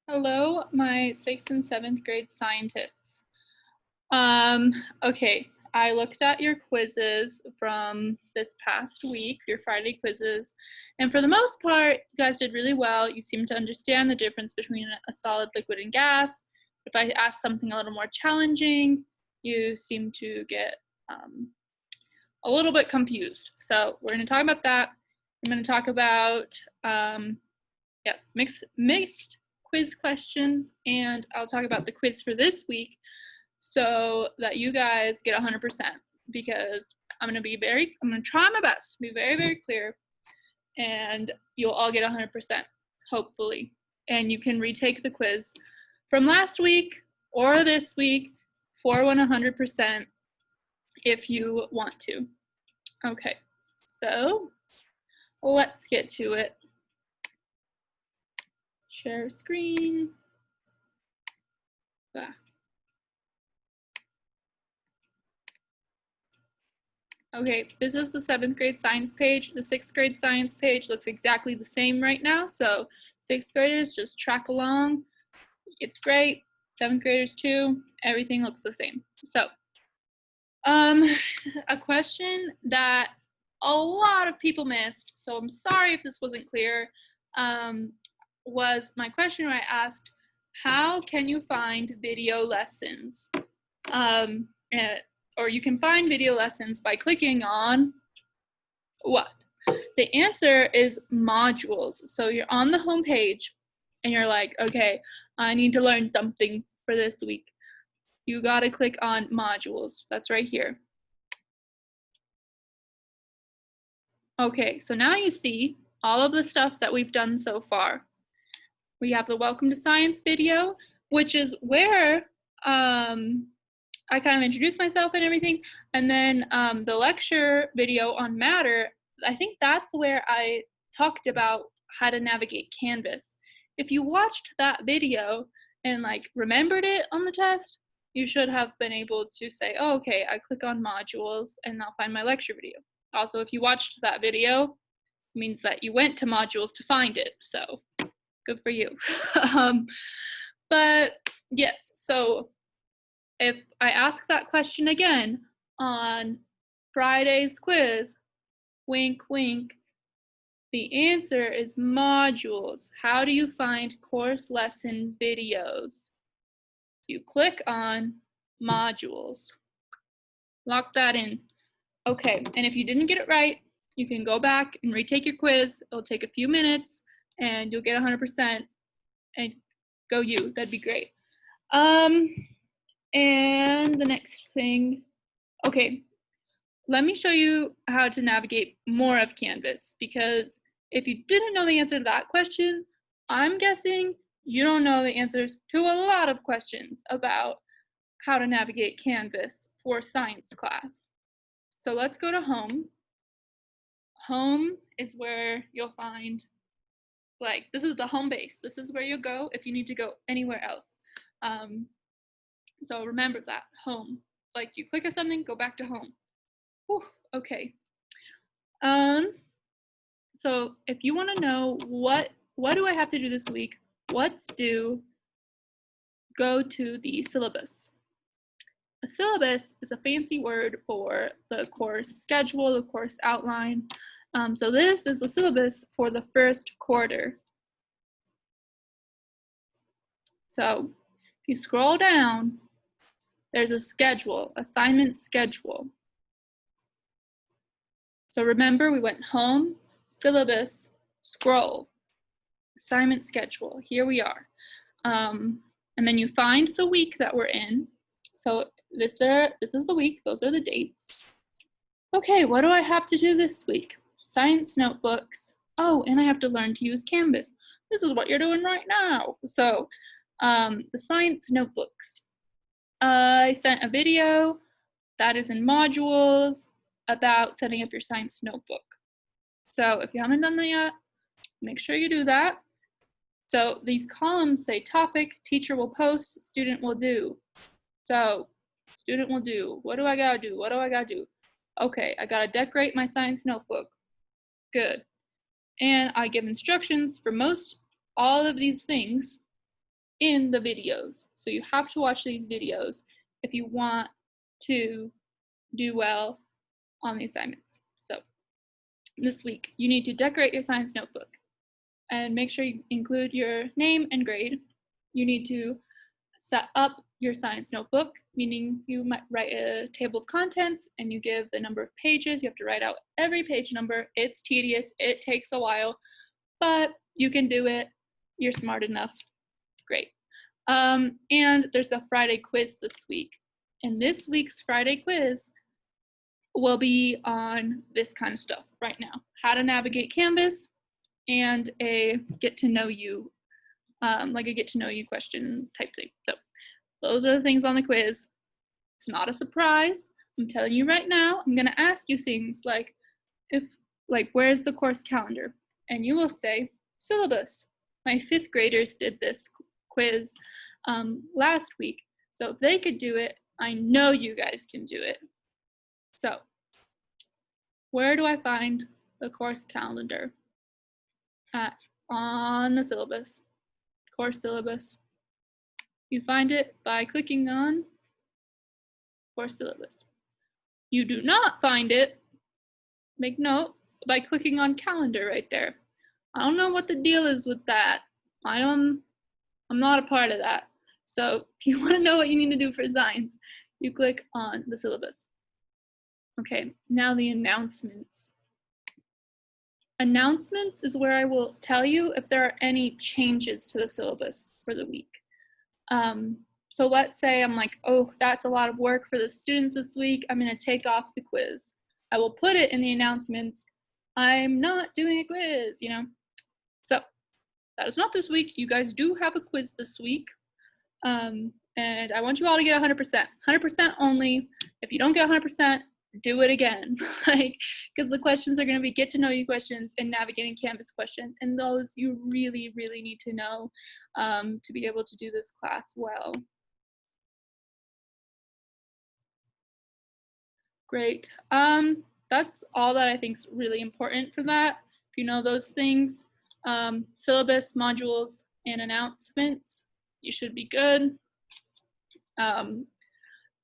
Hello, my 6th and 7th grade scientists. Um, okay, I looked at your quizzes from this past week, your Friday quizzes, and for the most part, you guys did really well. You seem to understand the difference between a solid, liquid, and gas. If I ask something a little more challenging, you seem to get a little bit confused. So we're going to talk about that. I'm going to talk about yes, mixed quiz questions, and I'll talk about the quiz for this week so that you guys get 100% because I'm going to try my best to be very, very clear, and you'll all get 100%, hopefully. And you can retake the quiz from last week or this week for 100% if you want to. Okay, so let's get to it. Share screen. Okay, this is the 7th grade science page. The 6th grade science page looks exactly the same right now, so 6th graders just track along. It's great. 7th graders too. Everything looks the same. So, a question that a lot of people missed, so I'm sorry if this wasn't clear, was my question where I asked, how can you find video lessons? Or you can find video lessons by clicking on what? The answer is modules. So you're on the home page and you're like, okay, I need to learn something for this week. You got to click on modules. That's right here. Okay, so now you see all of the stuff that we've done so far. We have the Welcome to Science video, which is where I kind of introduced myself and everything. And then the lecture video on Matter, I think that's where I talked about how to navigate Canvas. If you watched that video and like remembered it on the test, you should have been able to say, oh, okay, I click on modules and I'll find my lecture video. Also, if you watched that video, it means that you went to modules to find it. So good for you. But yes, so if I ask that question again on Friday's quiz, wink, wink, the answer is modules. How do you find course lesson videos? You click on modules. Lock that in. Okay, and if you didn't get it right, you can go back and retake your quiz. It'll take a few minutes and you'll get 100% and go you. That'd be great. And the next thing, okay, let me show you how to navigate more of Canvas, because if you didn't know the answer to that question, I'm guessing you don't know the answers to a lot of questions about how to navigate Canvas for science class. So let's go to home. Home is where you'll find, like, this is the home base. This is where you'll go if you need to go anywhere else. So remember that, home. Like, you click on something, go back to home. Whew, okay. So if you want to know what do I have to do this week, what's due, go to the syllabus. A syllabus is a fancy word for the course schedule, the course outline. So this is the syllabus for the first quarter. So if you scroll down, there's a schedule, assignment schedule. So remember, we went home, syllabus, scroll, assignment schedule. Here we are. And then you find the week that we're in. So this is the week, those are the dates. Okay, what do I have to do this week? Science notebooks. Oh, and I have to learn to use Canvas. This is what you're doing right now. So the science notebooks. I sent a video that is in modules about setting up your science notebook. So if you haven't done that yet, make sure you do that. So these columns say topic, teacher will post, student will do. So student will do. What do I gotta do? What do I gotta do? Okay, I gotta decorate my science notebook. Good. And I give instructions for all of these things. in the videos. So you have to watch these videos if you want to do well on the assignments. So this week, you need to decorate your science notebook and make sure you include your name and grade. You need to set up your science notebook, meaning you might write a table of contents and you give the number of pages. You have to write out every page number. It's tedious, it takes a while, but you can do it. You're smart enough. Great. And there's the Friday quiz this week. And this week's Friday quiz will be on this kind of stuff right now. How to navigate Canvas and a get to know you, like a get to know you question type thing. So those are the things on the quiz. It's not a surprise. I'm telling you right now, I'm gonna ask you things like, where's the course calendar? And you will say, syllabus. My 5th graders did this quiz last week. So if they could do it, I know you guys can do it. So where do I find the course calendar? On the syllabus, course syllabus. You find it by clicking on course syllabus. You do not find it, make note, by clicking on calendar right there. I don't know what the deal is with that. I'm not a part of that. So if you want to know what you need to do for science, you click on the syllabus. Okay, now the announcements. Announcements is where I will tell you if there are any changes to the syllabus for the week. So let's say I'm like, oh, that's a lot of work for the students this week. I'm going to take off the quiz. I will put it in the announcements. I'm not doing a quiz, you know. So that is not this week. You guys do have a quiz this week. And I want you all to get 100%. 100% only. If you don't get 100%, do it again. Because the questions are going to be get to know you questions and navigating Canvas questions. And those you really, really need to know to be able to do this class well. Great. That's all that I think is really important for that. If you know those things, syllabus, modules, and announcements, you should be good.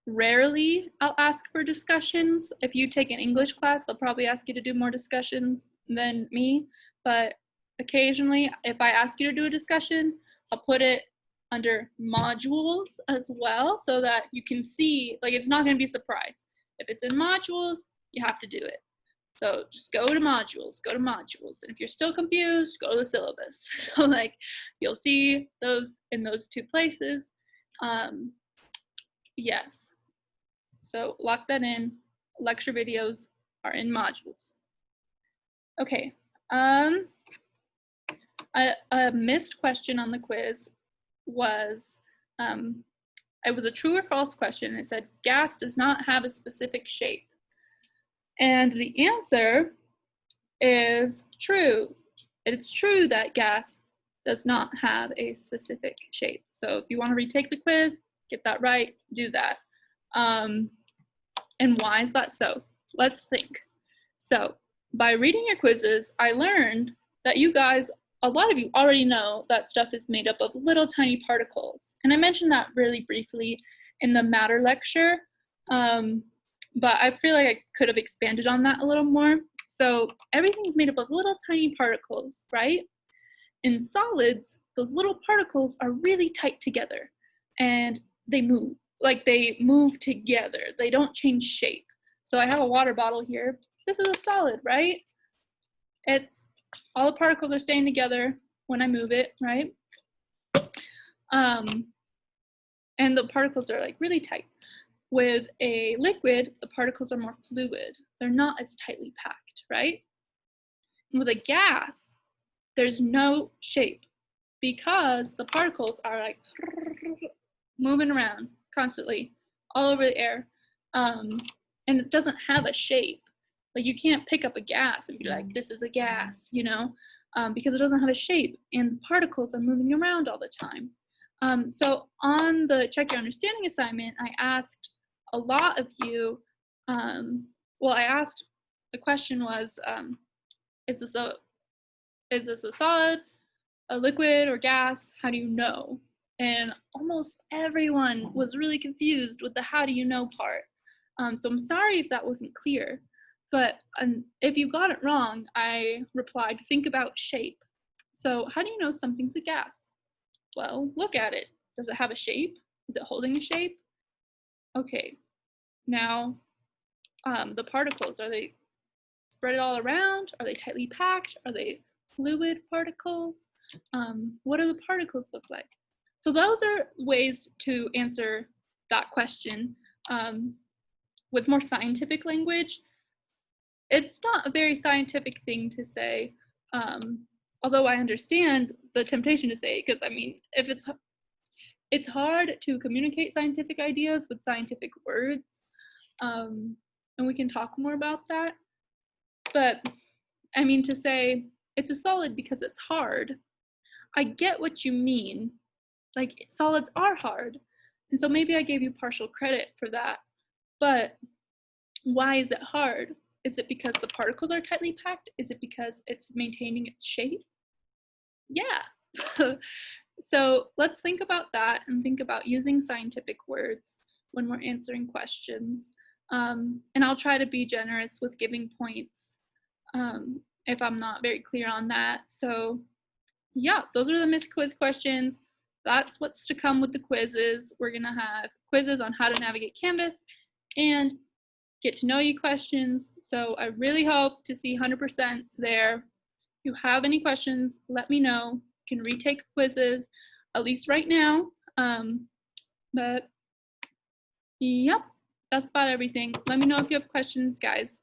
Rarely I'll ask for discussions. If you take an English class, they'll probably ask you to do more discussions than me, but occasionally if I ask you to do a discussion, I'll put it under modules as well so that you can see, like, it's not going to be a surprise. If it's in modules, you have to do it. So just go to modules, and if you're still confused, go to the syllabus. So like you'll see those in those 2 places. Yes. So lock that in. Lecture videos are in modules. Okay. A missed question on the quiz was, it was a true or false question. It said, gas does not have a specific shape. And the answer is true. It's true that gas does not have a specific shape. So if you want to retake the quiz, get that right, do that. And why is that so? Let's think. So by reading your quizzes, I learned that you guys, a lot of you already know that stuff is made up of little tiny particles. And I mentioned that really briefly in the matter lecture, but I feel like I could have expanded on that a little more. So everything's made up of little tiny particles, right? In solids, those little particles are really tight together and they move. Like they move together. They don't change shape. So I have a water bottle here. This is a solid, right? It's all the particles are staying together when I move it, right? And the particles are like really tight. With a liquid, the particles are more fluid. They're not as tightly packed, right? And with a gas, there's no shape because the particles are like moving around constantly all over the air, and it doesn't have a shape. Like you can't pick up a gas and be like, this is a gas, you know, because it doesn't have a shape and the particles are moving around all the time. So on the Check Your Understanding assignment, I asked a lot of you, well, I asked, the question was, is this a solid, a liquid, or gas? How do you know? and almost everyone was really confused with the how do you know part. So I'm sorry if that wasn't clear, but if you got it wrong, I replied, think about shape. So how do you know something's a gas? Well, look at it. Does it have a shape? Is it holding a shape? Okay, now the particles, are they spread all around? Are they tightly packed? Are they fluid particles? What do the particles look like? So those are ways to answer that question with more scientific language. It's not a very scientific thing to say, although I understand the temptation to say, because I mean, if it's hard to communicate scientific ideas with scientific words, and we can talk more about that. But I mean, to say it's a solid because it's hard, I get what you mean. Like, solids are hard, and so maybe I gave you partial credit for that. But why is it hard? Is it because the particles are tightly packed? Is it because it's maintaining its shape? Yeah. So let's think about that and think about using scientific words when we're answering questions. And I'll try to be generous with giving points if I'm not very clear on that. So yeah, those are the Miss Quiz questions. That's what's to come with the quizzes. We're gonna have quizzes on how to navigate Canvas and get to know you questions. So I really hope to see 100% there. If you have any questions, let me know. You can retake quizzes, at least right now. But yep, that's about everything. Let me know if you have questions, guys.